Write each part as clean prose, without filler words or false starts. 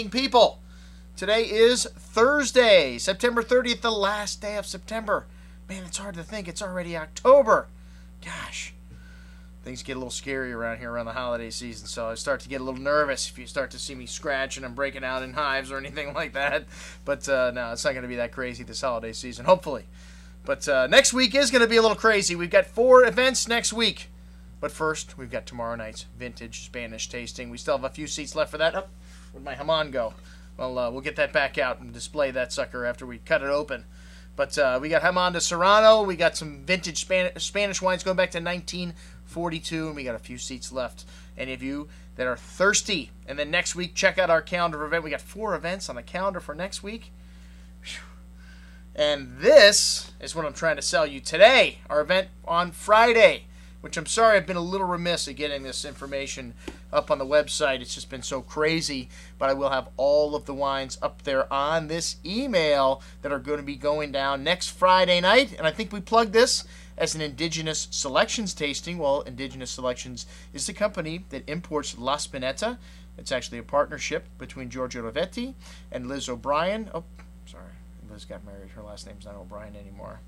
drinking people. Today is Thursday, September 30th, the last day of September. Man, it's hard to think it's already October. Gosh, things get a little scary around here around the holiday season, so I start to get a little nervous if you start to see me scratching and breaking out in hives or anything like that. But no, it's not going to be that crazy this holiday season, hopefully. But next week is going to be a little crazy. We've got 4 events next week. But first, we've got tomorrow night's vintage Spanish tasting. We still have a few seats left for that. Oh, where'd my jamon go? Well, we'll get that back out and display that sucker after we cut it open. But we got jamon de Serrano. We got some vintage Spanish wines going back to 1942. And we got a few seats left. Any of you that are thirsty. And then next week, check out our calendar event. We got 4 events on the calendar for next week. Whew. And this is what I'm trying to sell you today. Our event on Friday. Which I'm sorry, I've been a little remiss at getting this information up on the website. It's just been so crazy. But I will have all of the wines up there on this email that are going to be going down next Friday night. And I think we plugged this as an Indigenous Selections tasting. Well, Indigenous Selections is the company that imports La Spinetta. It's actually a partnership between Giorgio Ravetti and Liz O'Brien. Oh, sorry. Liz got married. Her last name's not O'Brien anymore.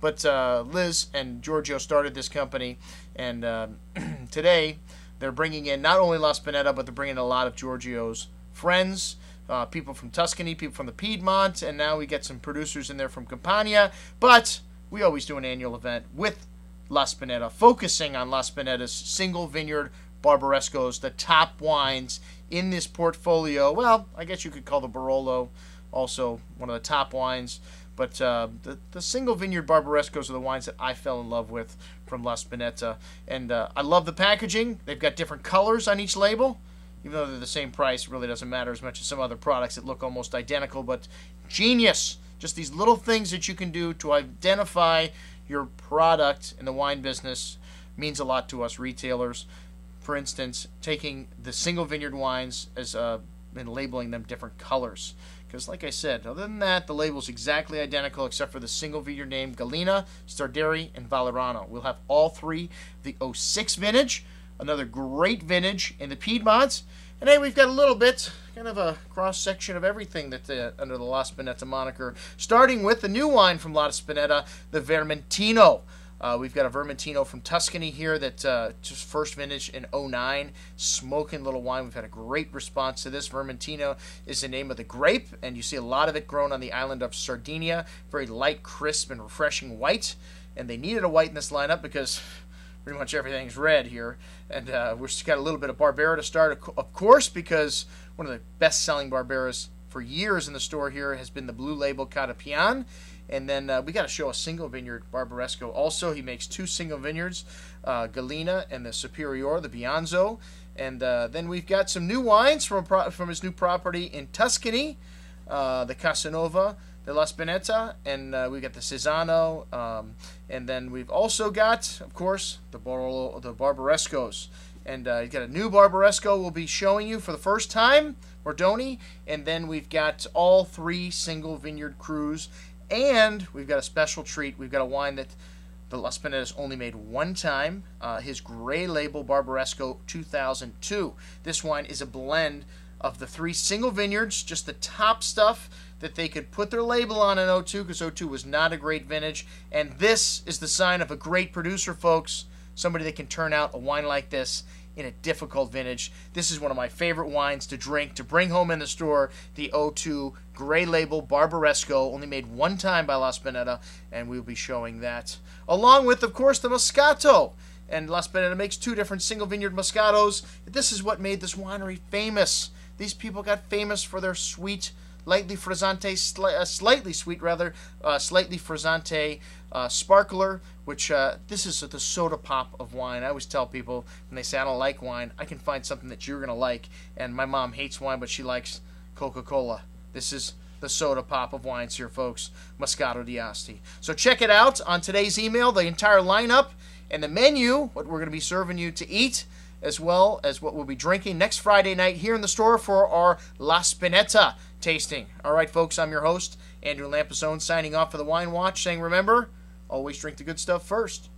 But Liz and Giorgio started this company, and today they're bringing in not only La Spinetta, but they're bringing in a lot of Giorgio's friends, people from Tuscany, people from the Piedmont, and now we get some producers in there from Campania. But we always do an annual event with La Spinetta, focusing on La Spinetta's single vineyard Barbarescos, the top wines in this portfolio. Well, I guess you could call the Barolo also one of the top wines, but the single vineyard Barbarescos are the wines that I fell in love with from La Spinetta, and I love the packaging. They've got different colors on each label. Even though they're the same price, it really doesn't matter as much as some other products that look almost identical, but genius. Just these little things that you can do to identify your product in the wine business means a lot to us retailers. For instance, taking the single vineyard wines as and labeling them different colors. Because like I said, other than that, the label's exactly identical except for the single vineyard name, Gallina, Starderi, and Valeirano. We'll have all 3, the 06 vintage, another great vintage in the Piedmont, and then we've got a little bit, kind of a cross-section of everything that under the La Spinetta moniker, starting with the new wine from La Spinetta, the Vermentino. We've got a Vermentino from Tuscany here that just first vintage in 09. Smoking little wine. We've had a great response to this. Vermentino is the name of the grape, and you see a lot of it grown on the island of Sardinia. Very light, crisp, and refreshing white. And they needed a white in this lineup because pretty much everything's red here. And we've got a little bit of Barbera to start, of course, because one of the best-selling Barberas for years in the store here has been the blue label Catapian. And then we got to show a single vineyard Barbaresco. Also, he makes 2 single vineyards, Gallina and the Superior, the Bianzo. And then we've got some new wines from his new property in Tuscany, the Casanova, the La Spinetta, and we've got the Cesano. And then we've also got, of course, the Barbarescos. And you've got a new Barbaresco we'll be showing you for the first time, Mordoni. And then we've got all 3 single vineyard crus. And we've got a special treat. We've got a wine that the La Spinetta has only made one time. His gray label Barbaresco 2002. This wine is a blend of the 3 single vineyards, just the top stuff that they could put their label on in 02, because 02 was not a great vintage. And this is the sign of a great producer, folks. Somebody that can turn out a wine like this in a difficult vintage. This is one of my favorite wines to drink, to bring home in the store, the 02 Gray Label Barbaresco, only made one time by La Spinetta, and we'll be showing that. Along with, of course, the Moscato. And La Spinetta makes 2 different single vineyard Moscatos. This is what made this winery famous. These people got famous for their sweet, slightly frizzante sparkler, which this is the soda pop of wine. I always tell people when they say I don't like wine, I can find something that you're going to like. And my mom hates wine, but she likes Coca-Cola. This is the soda pop of wines here, folks. Moscato d'Asti. So check it out on today's email, the entire lineup and the menu, what we're going to be serving you to eat, as well as what we'll be drinking next Friday night here in the store for our La Spinetta tasting. All right, folks, I'm your host, Andrew Lampasone, signing off for the Wine Watch, saying remember, always drink the good stuff first.